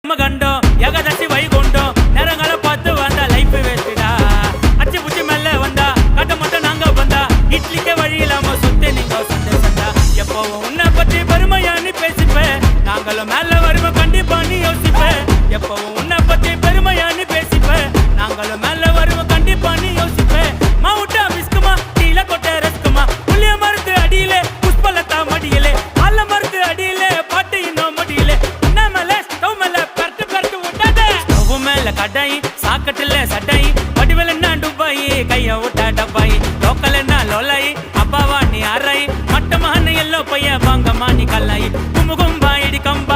கண்டோம் ஏகாதசி வைகுண்டோம் நேரங்களை பார்த்து வந்தா லைஃப் வேஸ்டா அச்சு புச்சி மேல வந்தா கட்ட மட்டும் நாங்க வந்தா இட்லிக்கே வழி இல்லாம சுத்தி நீங்க சந்தா எப்பவும் உன்னை பத்தி பெருமையானு பேசிப்பேன் நாங்களும் மேல வருவோம் கண்டிப்பா நீ யோசிப்பேன் எப்பவும் உன்னை பத்தி பெருமையானு பேசிப்பேன் நாங்களும் மேல வருவோம் கண்டிப்பா நீ யோசிப்பேன் மாவுட்டா மிஸ்குமா கீழே கொட்ட ரஸ்குமா புளிய மருந்து அடியிலே புஷ்பலத்தா மடியிலே அல்ல மருந்து அடியிலே பாட்டு இன்னும் மடியிலே கடாய் சாக்கட்டுல சட்டாய் வடிவல் என்ன டுபாய் கைய விட்டா டப்பாய் லோக்கல் என்ன லோலாய் அப்பாவா நீ அறாய் மட்டமான எல்லோ பைய வாங்கம்மா நீ கல்லாய் கும்பு கும்பா இடி கம்பா